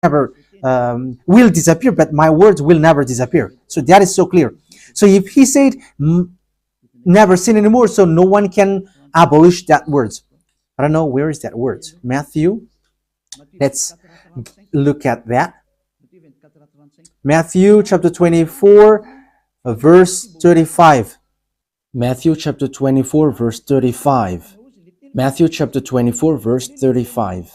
never will disappear, but my words will never disappear. So that is so clear. So if he said never sin anymore, so no one can abolish that words. I don't know, where is that word? Matthew. Let's look at that. Matthew chapter 24, verse 35. Matthew chapter 24, verse 35. Matthew chapter 24, verse 35.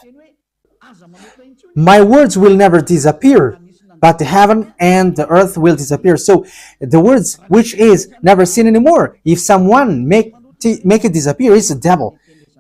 My words will never disappear, but the heaven and the earth will disappear. So the words which is never sin anymore, if someone make it disappear, it's the devil.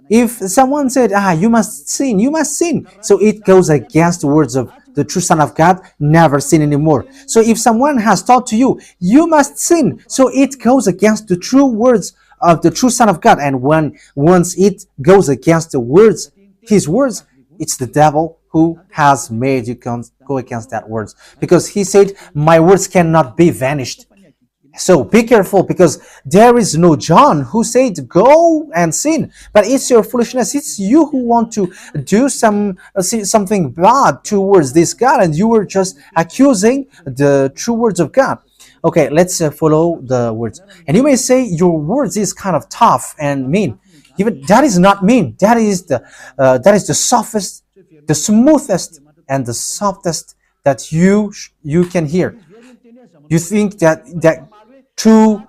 If someone said, you must sin, you must sin. So it goes against the words of the true Son of God, never sin anymore. So if someone has taught to you, you must sin. So it goes against the true words of the true Son of God. And once it goes against the words, his words, it's the devil who has made you go against that words. Because he said, my words cannot be vanished. So be careful, because there is no John who said go and sin, but it's your foolishness. It's you who want to do something bad towards this God, and you were just accusing the true words of God. Okay, let's follow the words. And you may say your words is kind of tough and mean. Even that is not mean. That is the softest, the smoothest, and the softest that you can hear. You think that true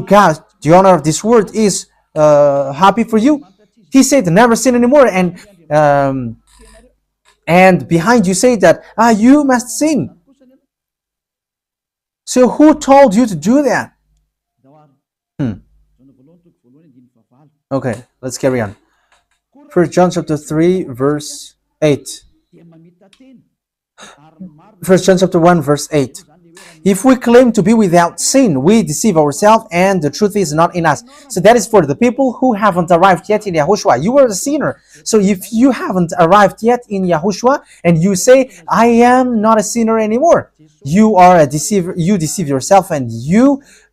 God, the honor of this word is happy for you. He said never sin anymore, and behind you say that you must sin. So who told you to do that? Okay, let's carry on. 1 John chapter 3 verse 8. 1 John chapter 1 verse 8. If we claim to be without sin, we deceive ourselves and the truth is not in us. So that is for the people who haven't arrived yet in YAHOSHUAH. You are a sinner. So if you haven't arrived yet in YAHOSHUAH and you say, I am not a sinner anymore, you are a deceiver. You deceive yourself and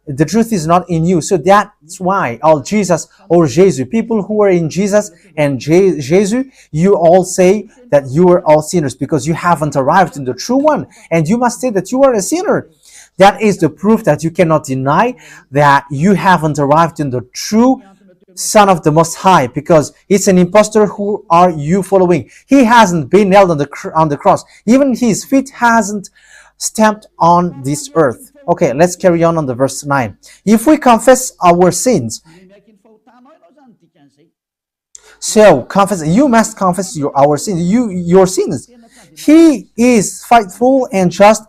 the truth is not in you. So that's why all Jesus or Jesus, people who are in Jesus and Jesus, you all say that you are all sinners because you haven't arrived in the true one. And you must say that you are a sinner. That is the proof that you cannot deny that you haven't arrived in the true Son of the Most High, because it's an impostor. Who are you following? He hasn't been nailed on the cross. Even his feet hasn't stamped on this earth. Okay, let's carry on the verse 9. If we confess our sins, so confess, you must confess our sins, your sins. He is faithful and just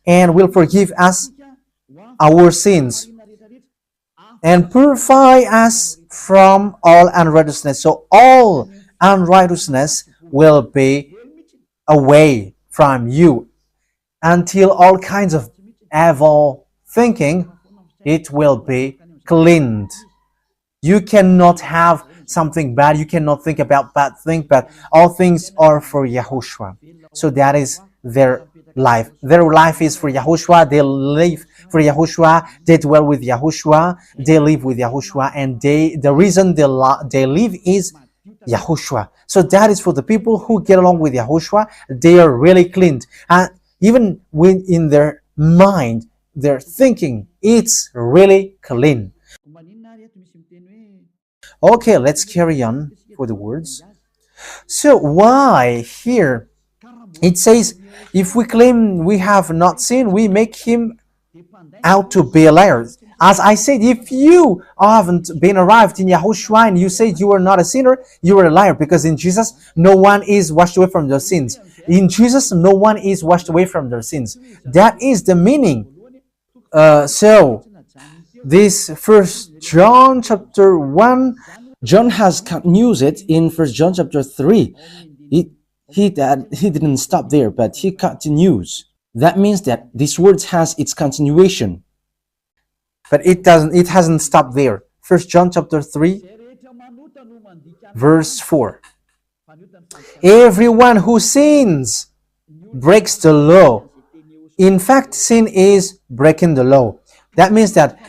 and will forgive us our sins and purify us from all unrighteousness. So all unrighteousness will be away from you until all kinds of evil thinking, it will be cleaned. You cannot have something bad. You cannot think about bad things, but all things are for YAHOSHUAH. So that is their life. Their life is for YAHOSHUAH. They live for YAHOSHUAH. They dwell with YAHOSHUAH. They live with YAHOSHUAH. And the reason they live is YAHOSHUAH. So that is for the people who get along with YAHOSHUAH. They are really cleaned. And even when in their mind, their thinking, it's really clean. Okay, let's carry on for the words. So why here it says, if we claim we have not sinned, we make him out to be a liar. As I said, if you haven't been arrived in YAHOSHUAH and you said you are not a sinner, you are a liar, because in Jesus no one is washed away from their sins. In Jesus no one is washed away from their sins. That is the meaning. So this 1 John chapter 1, John has continued it in 1 John chapter 3. He didn't stop there, but he continues. That means that this word has its continuation. But it hasn't stopped there. 1 John chapter 3, verse 4. Everyone who sins breaks the law. In fact, sin is breaking the law. That means that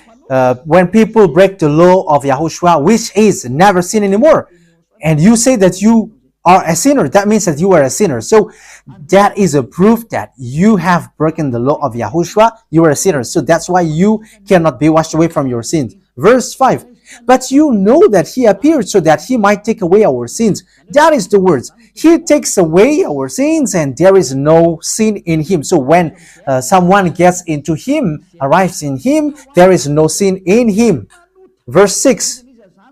when people break the law of YAHOSHUAH, which is never sin anymore, and you say that you are a sinner, that means that you are a sinner. So that is a proof that you have broken the law of Yahushua. You are a sinner. So that's why you cannot be washed away from your sins. Verse 5. But you know that he appeared so that he might take away our sins. That is the words. He takes away our sins and there is no sin in him. So when someone gets into him, arrives in him, there is no sin in him. Verse 6.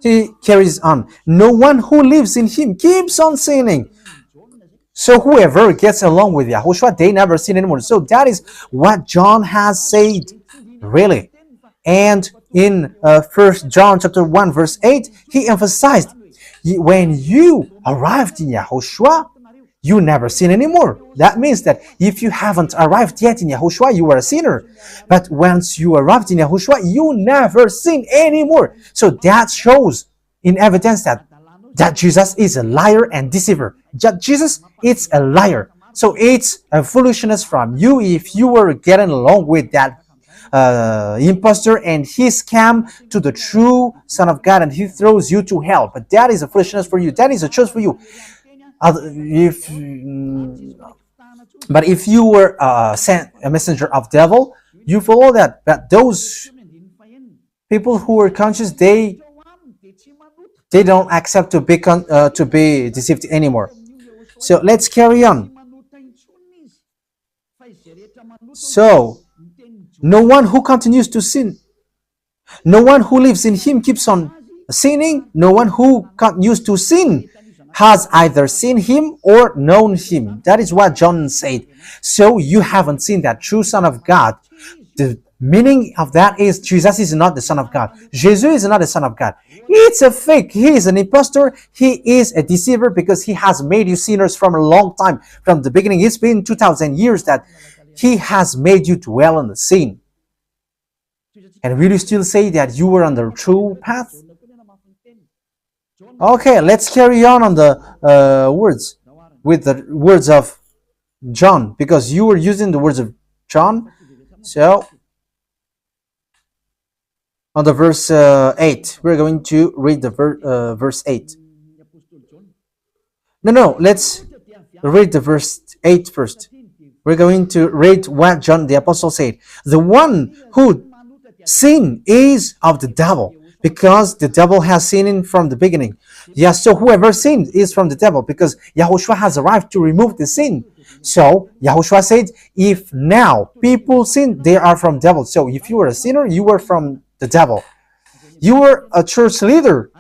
He carries on. No one who lives in him keeps on sinning. So whoever gets along with Yahushua, they never sin anymore. So that is what John has said, really. And in 1 John chapter 1 verse 8, he emphasized, when you arrived in Yahushua, you never sin anymore. That means that if you haven't arrived yet in Yahushua, you are a sinner. But once you arrived in Yahushua, you never sin anymore. So that shows in evidence that Jesus is a liar and deceiver. Jesus is a liar. So it's a foolishness from you if you were getting along with that impostor and he scam to the true Son of God and he throws you to hell. But that is a foolishness for you. That is a choice for you. But if you were a messenger of devil, you follow that. But those people who are conscious, they don't accept to be deceived anymore. So let's carry on. So no one who continues to sin, no one who lives in him keeps on sinning. No one who continues to sin has either seen him or known him. That is what John said. So you haven't seen that true Son of God. The meaning of that is Jesus is not the Son of God. Jesus is not the Son of God. It's a fake. He is an impostor. He is a deceiver because he has made you sinners from a long time. From the beginning, it's been 2,000 years that he has made you dwell in the sin. And will you still say that you were on the true path? Okay, let's carry on the words with the words of John, because you were using the words of John. So on the verse 8, we're going to read the verse 8. No, let's read the verse 8 first. We're going to read what John the Apostle said. The one who sinned is of the devil, because the devil has sinned from the beginning. Yes, so whoever sinned is from the devil, because Yahushua has arrived to remove the sin. So Yahushua said, if now people sin, they are from devil. So if you were a sinner, you were from the devil. You were a church leader.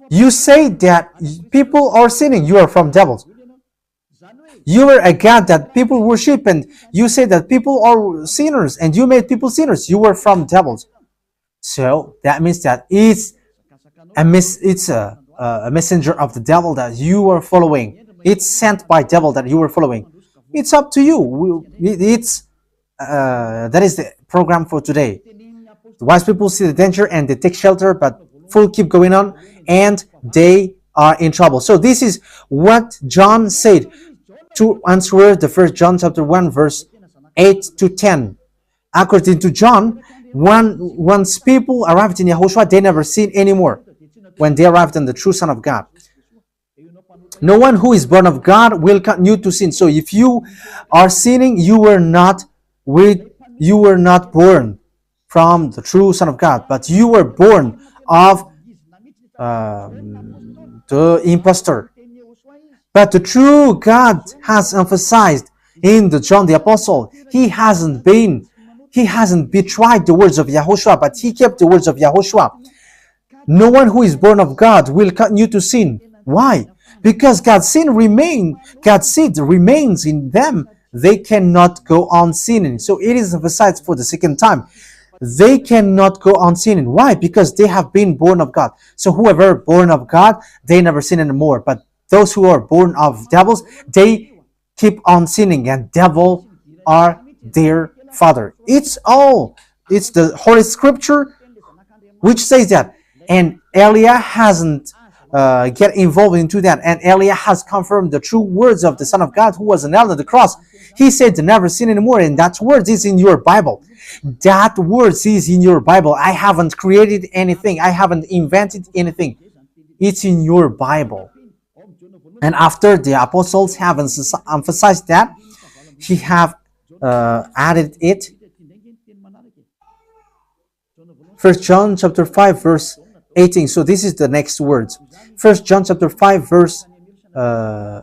You say that people are sinning, you are from devils. You were a God that people worship, and you say that people are sinners, and you made people sinners. You were from devils. So that means that it's a messenger of the devil that you are following. It's sent by devil that you are following. It's up to you. That is the program for today. The wise people see the danger and they take shelter, but fools keep going on and they are in trouble. So this is what John said to answer the 1 John chapter 1 verse 8 to 10. According to John, once people arrived in Yahushua, they never sin anymore when they arrived in the true Son of God. No one who is born of God will continue to sin. So if you are sinning, you were not born from the true Son of God, but you were born of the impostor. But the true God has emphasized in the John the Apostle, he hasn't betrayed the words of Yahushua, but he kept the words of Yahushua. No one who is born of God will continue to sin. Why? Because God's seed remains in them. They cannot go on sinning. So it is emphasized for the second time. They cannot go on sinning. Why? Because they have been born of God. So whoever born of God, they never sin anymore. But those who are born of devils, they keep on sinning, and devil are their father. It's the Holy Scripture which says that. And Elia hasn't get involved into that. And Elia has confirmed the true words of the Son of God who was nailed on the cross. He said to never sin anymore, and that word is in your Bible. That word is in your Bible. I haven't created anything. I haven't invented anything. It's in your Bible. And after the apostles have emphasized that, he have added it. 1 John chapter 5 verse 18. So this is the next words. 1 John chapter 5 verse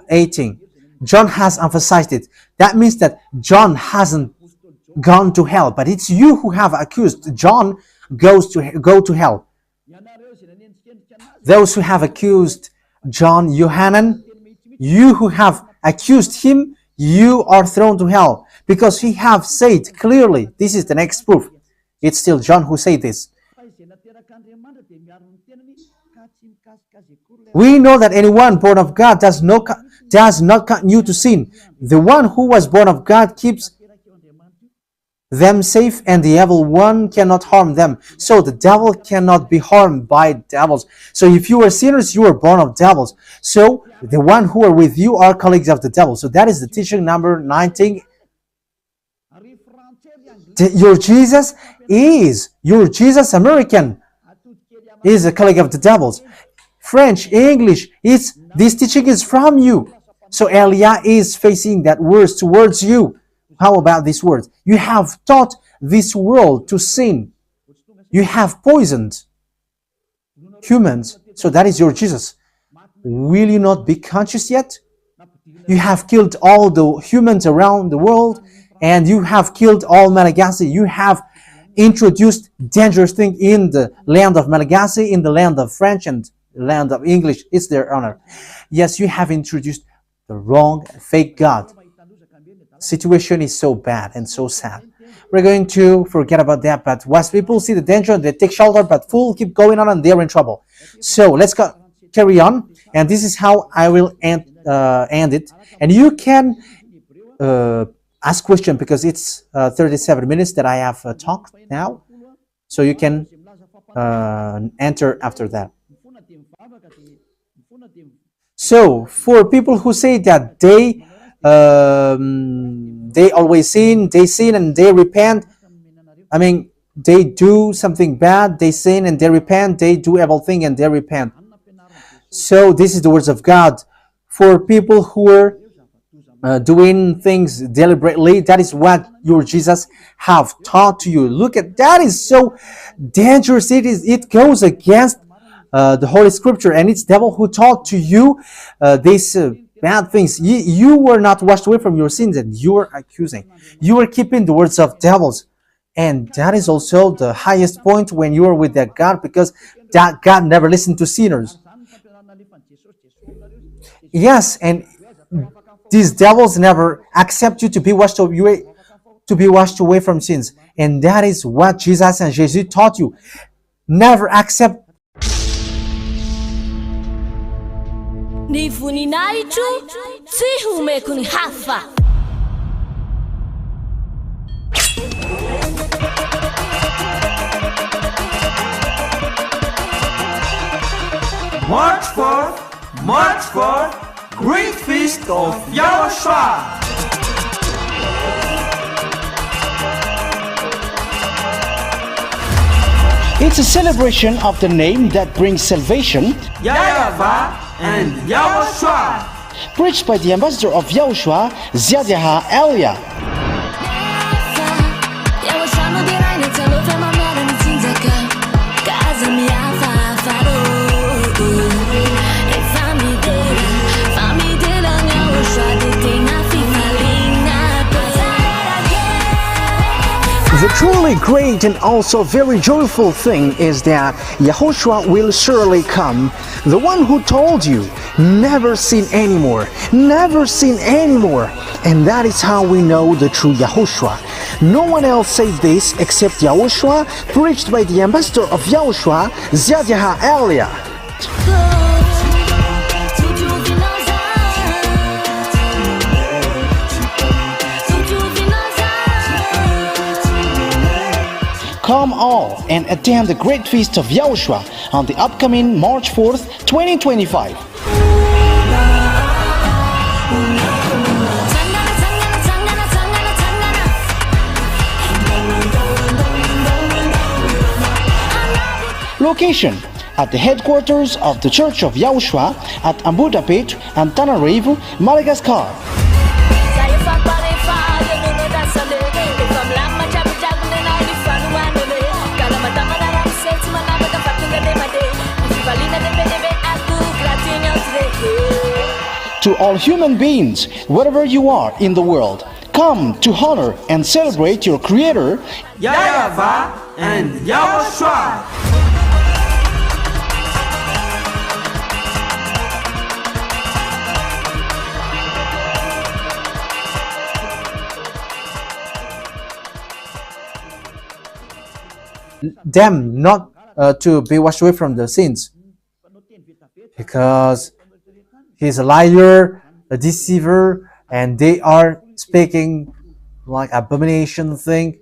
18. John has emphasized it. That means that John hasn't gone to hell, but it's you who have accused John go to hell. Those who have accused John, Yohanan, you who have accused him, you are thrown to hell, because he have said clearly. This is the next proof. It's still John who said this. We know that anyone born of God does not continue to sin. The one who was born of God keeps them safe, and the evil one cannot harm them. So the devil cannot be harmed by devils. So if you are sinners, you are born of devils. So the one who are with you are colleagues of the devil. So that is the teaching number 19. Your Jesus American is a colleague of the devils. French, English, this teaching is from you. So Elia is facing that words towards you. How about these words? You have taught this world to sin. You have poisoned humans. So that is your Jesus. Will you not be conscious yet? You have killed all the humans around the world, and you have killed all Malagasy. You have introduced dangerous things in the land of Malagasy, in the land of French and land of English. It's their honor. Yes, you have introduced the wrong, fake God. Situation is so bad and so sad. We're going to forget about that, but once people see the danger, they take shelter, but fools keep going on and they're in trouble. So let's carry on, and this is how I will end it. And you can ask question, because it's 37 minutes that I have talked now, so you can enter after that. So for people who say that they always sin, and they repent. I mean, they do something bad, they sin and they repent. They do evil thing and they repent. So this is the words of God. For people who are doing things deliberately, that is what your Jesus have taught to you. Look at that, is so dangerous. It goes against the Holy Scripture, and it's devil who taught to you these bad things. You were not washed away from your sins, and you are accusing. You are keeping the words of devils, and that is also the highest point when you are with that God, because that God never listened to sinners. Yes, and these devils never accept you to be washed away from sins, and that is what Jesus and Jesus taught you. Never accept. Ni voninahitro tsy homeko ny hafa. March 4th, Great Feast of YAHOSHUAH. It's a celebration of the name that brings salvation, YAHVAH and YAHOSHUAH. preached by the ambassador of YAHOSHUAH, YAHVAH. The truly great and also very joyful thing is that YAHOSHUAH will surely come. The one who told you, never sin anymore, never sin anymore. And that is how we know the true YAHOSHUAH. No one else said this except YAHOSHUAH, preached by the ambassador of YAHOSHUAH, YAHVAH. Come all and attend the Great Feast of YAHOSHUAH on the upcoming March 4th, 2025. Location: at the headquarters of the Church of YAHOSHUAH at Abu Dhabi and Tanarive, Madagascar. Saya fapalefa, yelungo dasale. Ifam lama chabujagu na ulifanu wanole. Kala matama na ramsets manaba ka fatunga de made. Ifivalina de bedebe aku gratinha today. To all human beings, wherever you are in the world, come to honor and celebrate your Creator, YAHVAH and YAHOSHUAH. Them not to be washed away from the sins, because he's a liar, a deceiver, and they are speaking like abomination thing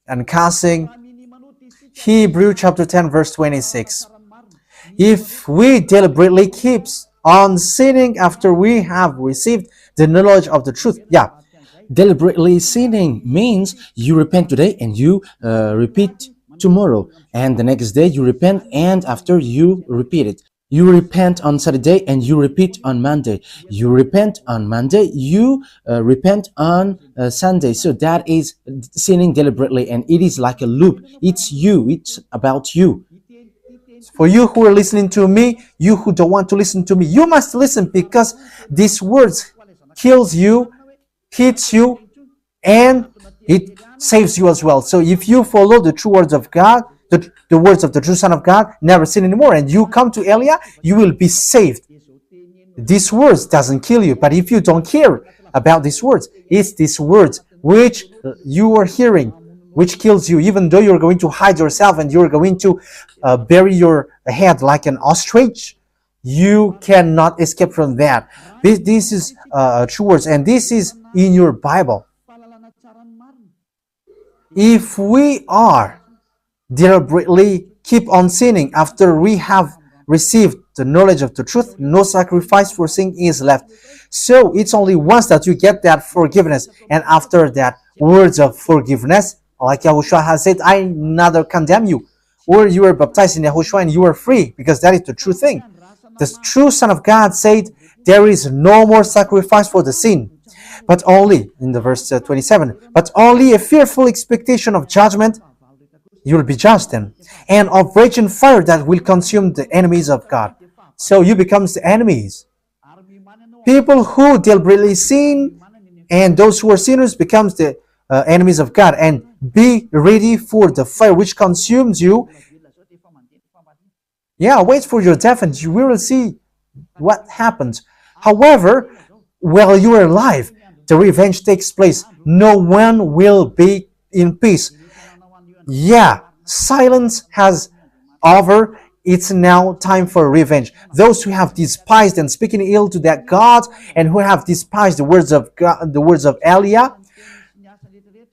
and cussing. Hebrew chapter 10 verse 26. If we deliberately keep on sinning after we have received the knowledge of the truth, Deliberately sinning means you repent today and you repeat tomorrow, and the next day you repent, and after you repeat it. You repent on Saturday and you repeat on Monday. You repent on Monday, you repent on Sunday. So that is sinning deliberately, and it is like a loop. It's you, it's about you. for you who are listening to me, you who don't want to listen to me, you must listen, because these words kills you, hits you, and it saves you as well. So if you follow the true words of God, the words of the true Son of God, never sin anymore, and you come to Elia, you will be saved. These words doesn't kill you, but if you don't care about these words, it's these words which you are hearing, which kills you, even though you're going to hide yourself and you're going to bury your head like an ostrich. You cannot escape from that. This is true words, and this is in your Bible. If we are deliberately keep on sinning after we have received the knowledge of the truth, no sacrifice for sin is left. So it's only once that you get that forgiveness, and after that words of forgiveness, like YAHOSHUAH has said, I neither condemn you, or you are baptized in YAHOSHUAH and you are free, because that is the true thing. The true Son of God said, there is no more sacrifice for the sin, but only, in the verse 27, but only a fearful expectation of judgment. You will be judged then, and of raging fire that will consume the enemies of God. So you become the enemies. People who deliberately sin and those who are sinners becomes the enemies of God, and be ready for the fire which consumes you. Wait for your death and you will see what happens. However, while you are alive, the revenge takes place. No one will be in peace. Silence has over. It's now time for revenge. Those who have despised and speaking ill to that God, and who have despised the words of God, the words of Elia,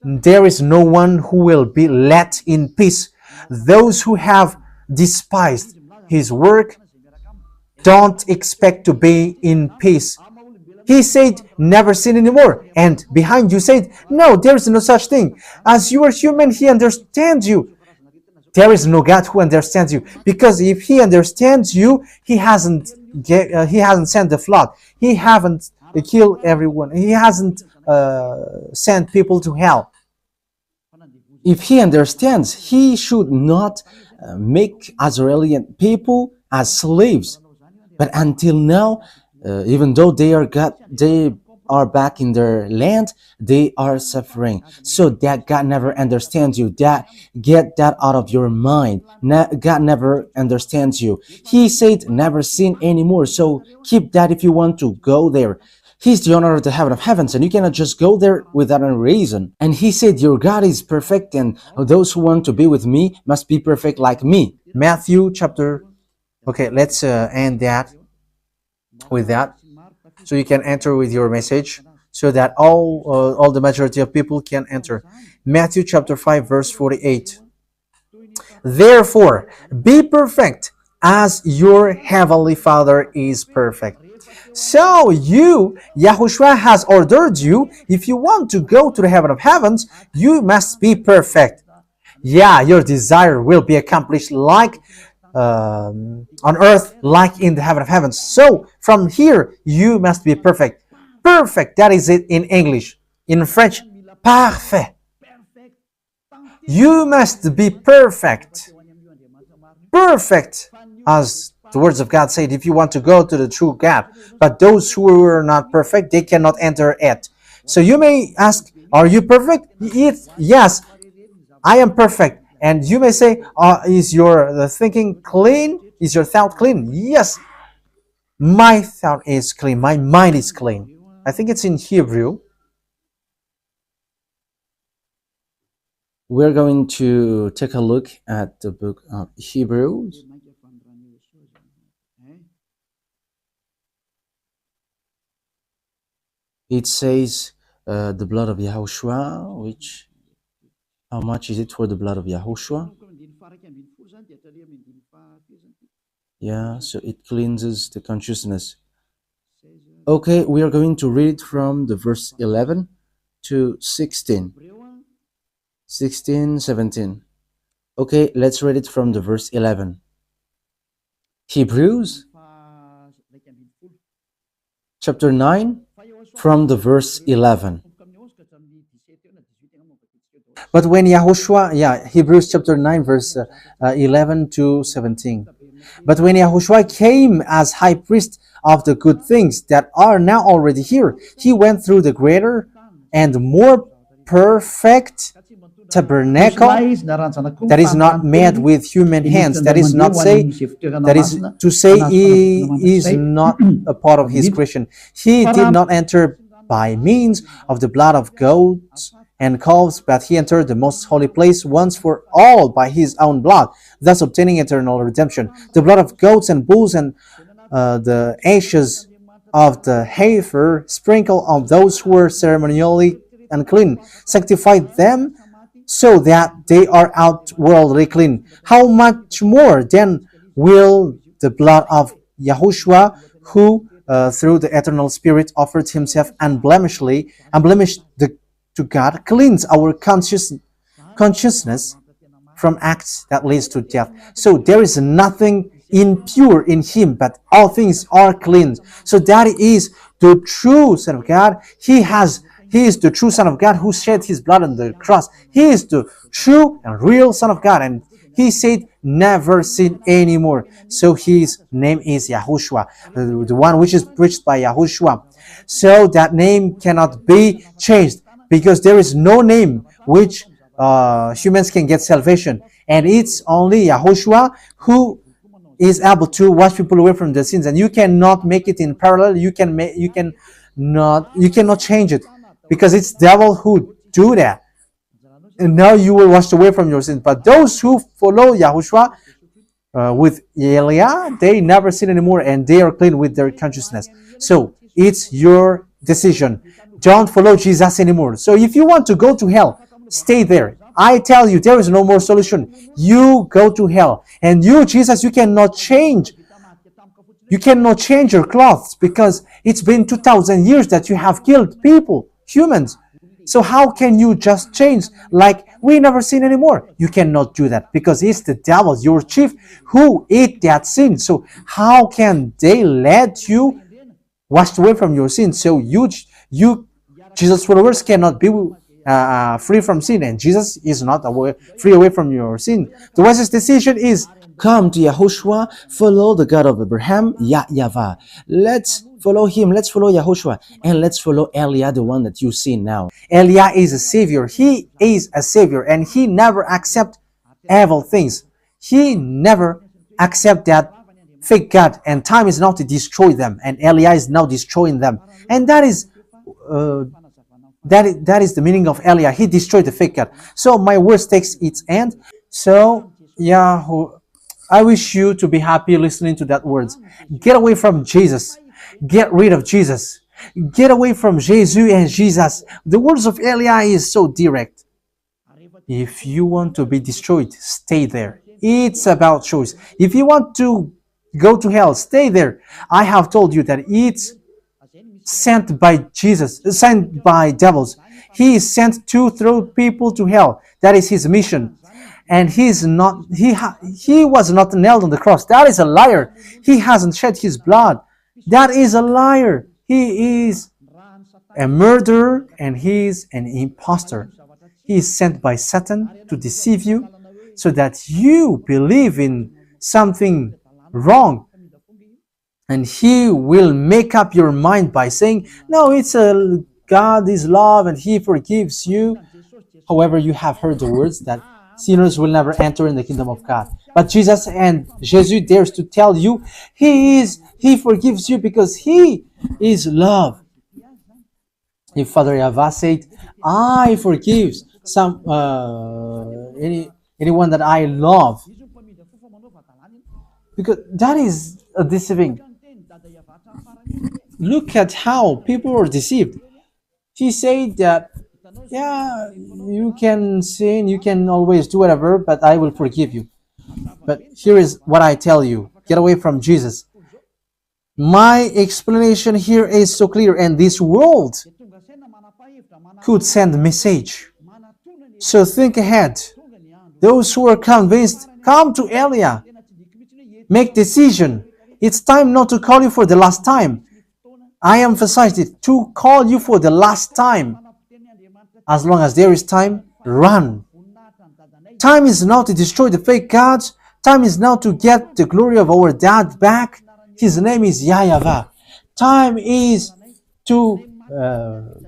there is no one who will be let in peace. Those who have despised his work don't expect to be in peace. He said, never sin anymore. And behind you said, no, there is no such thing. As you are human, he understands you. There is no God who understands you. Because if he understands you, he hasn't sent the flood. He haven't killed everyone. He hasn't sent people to hell. If he understands, he should not make Israeli people as slaves. But until now, even though they are back in their land, they are suffering. So that God never understands you. Get that out of your mind. God never understands you. He said never sin anymore. So keep that if you want to go there. He's the owner of the heaven of heavens, and you cannot just go there without a reason. And he said, your God is perfect, and those who want to be with me must be perfect like me. Matthew chapter... Okay, let's end that with that. So you can enter with your message, so that all the majority of people can enter. Matthew chapter 5 verse 48. Therefore, be perfect as your heavenly Father is perfect. So YAHOSHUAH has ordered you, if you want to go to the heaven of heavens, you must be perfect. Your desire will be accomplished like on earth like in the heaven of heavens. So from here, you must be perfect. Perfect, that is it in English. In French, parfait. You must be perfect. Perfect, as the words of God said, if you want to go to the true God. But those who are not perfect, they cannot enter it. So you may ask, are you perfect? Yes, I am perfect. And you may say, is your thinking clean? Is your thought clean? Yes, my thought is clean. My mind is clean. I think it's in Hebrew. We're going to take a look at the book of Hebrews. It says the blood of Yahushua, which, how much is it for the blood of Yahushua? Yeah, so it cleanses the consciousness. Okay, we are going to read from the verse 11 to 16. 16, 17. Okay, let's read it from the verse 11. Hebrews chapter 9 from the verse 11. But when Yahushua, Hebrews chapter 9 verse 11 to 17. But when Yahushua came as high priest of the good things that are now already here, he went through the greater and more perfect tabernacle that is not made with human hands. That is to say he is not a part of his creation. He did not enter by means of the blood of goats and calves, but he entered the most holy place once for all by his own blood, thus obtaining eternal redemption. The blood of goats and bulls and the ashes of the heifer sprinkled on those who were ceremonially unclean sanctified them, so that they are outwardly clean. How much more then will the blood of Yahushua, who through the eternal Spirit offered himself unblemished to God, cleanse our consciousness from acts that leads to death. So there is nothing impure in him, but all things are clean. So that is the true Son of God. He is the true Son of God who shed his blood on the cross. He is the true and real Son of God. And he said, never sin anymore. So his name is Yahushua, the one which is preached by Yahushua. So that name cannot be changed, because there is no name which humans can get salvation. And it's only Yahushua who is able to wash people away from their sins. And you cannot make it in parallel. You cannot change it, because it's devil who do that. And now you will wash away from your sins. But those who follow Yahushua with Elia, they never sin anymore, and they are clean with their consciousness. So it's your decision. Don't follow Jesus anymore. So if you want to go to hell, stay there. I tell you, there is no more solution. You go to hell. And you, Jesus, you cannot change. You cannot change your clothes, because it's been 2,000 years that you have killed people, humans. So how can you just change like we never sin anymore? You cannot do that, because it's the devil, your chief, who ate that sin. So how can they let you wash away from your sin? So you Jesus followers cannot be free from sin, and Jesus is not free away from your sin. The wisest decision is come to Yahushua, follow the God of Abraham, YAHVAH. Let's follow him, let's follow Yahushua, and let's follow Elia, the one that you see now. Elia is a savior. He is a savior, and he never accept evil things. He never accept that fake God, and time is now to destroy them, and Elia is now destroying them. And that is the meaning of Elia. He destroyed the fake God. So my words takes its end. So I wish you to be happy listening to that words. Get away from Jesus. Get rid of Jesus. Get away from Jesus and Jesus. The words of Elia is so direct. If you want to be destroyed, stay there. It's about choice. If you want to go to hell, stay there. I have told you that it's sent by Jesus, sent by devils. He is sent to throw people to hell. That is his mission. and he was not nailed on the cross. That is a liar. He hasn't shed his blood. That is a liar. He is a murderer and he is an impostor. He is sent by Satan to deceive you so that you believe in something wrong. And he will make up your mind by saying, no, God is love and he forgives you. However, you have heard the words that sinners will never enter in the kingdom of God. But Jesus dares to tell you, he forgives you because he is love. If Father YAHVAH said, I forgive anyone that I love, because that is a deceiving. Look at how people are deceived. He said that, yeah, you can sin, you can always do whatever, but I will forgive you. But here is what I tell you. Get away from Jesus. My explanation here is so clear, and this world could send a message. So think ahead. Those who are convinced, come to Elia. Make decision. It's time not to call you for the last time. I emphasize it, to call you for the last time. As long as there is time, run. Time is now to destroy the fake gods. Time is now to get the glory of our dad back. His name is YAHVAH. Time is to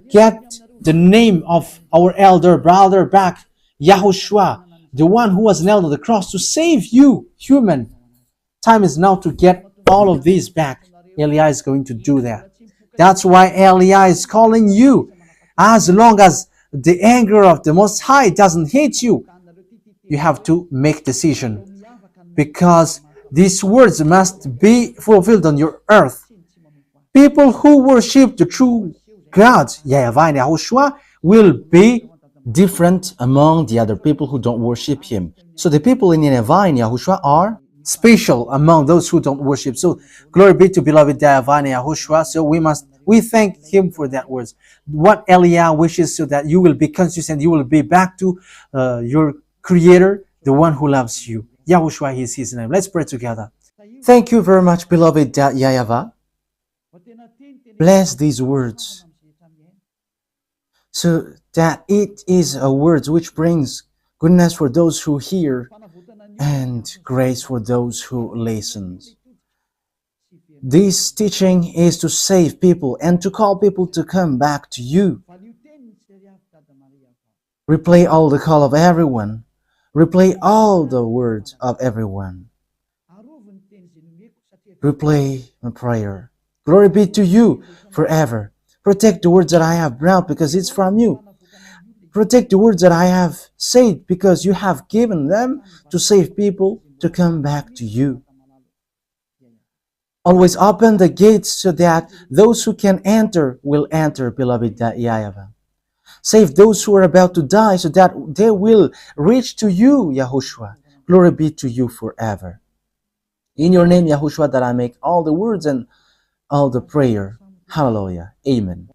get the name of our elder brother back, YAHOSHUAH, the one who was nailed on the cross to save you, human. Time is now to get all of these back. Elia is going to do that. That's why Elia is calling you. As long as the anger of the Most High doesn't hit you, you have to make decision, because these words must be fulfilled on your earth. People who worship the true God, YAHVAH and YAHOSHUAH, will be different among the other people who don't worship him. So the people in YAHVAH and YAHOSHUAH are special among those who don't worship. So glory be to beloved YAHVAH and YAHOSHUAH. So we thank him for that words. What Elia wishes, so that you will be conscious and you will be back to your Creator, the one who loves you. YAHOSHUAH is his name. Let's pray together. Thank you very much, beloved YAHVAH. Bless these words, so that it is a word which brings goodness for those who hear and grace for those who listen. This teaching is to save people and to call people to come back to you. Replay all the call of everyone. Replay all the words of everyone. Replay my prayer. Glory be to you forever. Protect the words that I have brought, because it's from you. Protect the words that I have said, because you have given them to save people to come back to you. Always open the gates so that those who can enter will enter, beloved YAHVAH. Save those who are about to die so that they will reach to you, YAHOSHUAH. Glory be to you forever. In your name, YAHOSHUAH, that I make all the words and all the prayer. Hallelujah. Amen.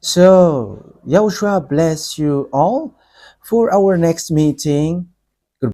So, YAHOSHUAH bless you all for our next meeting.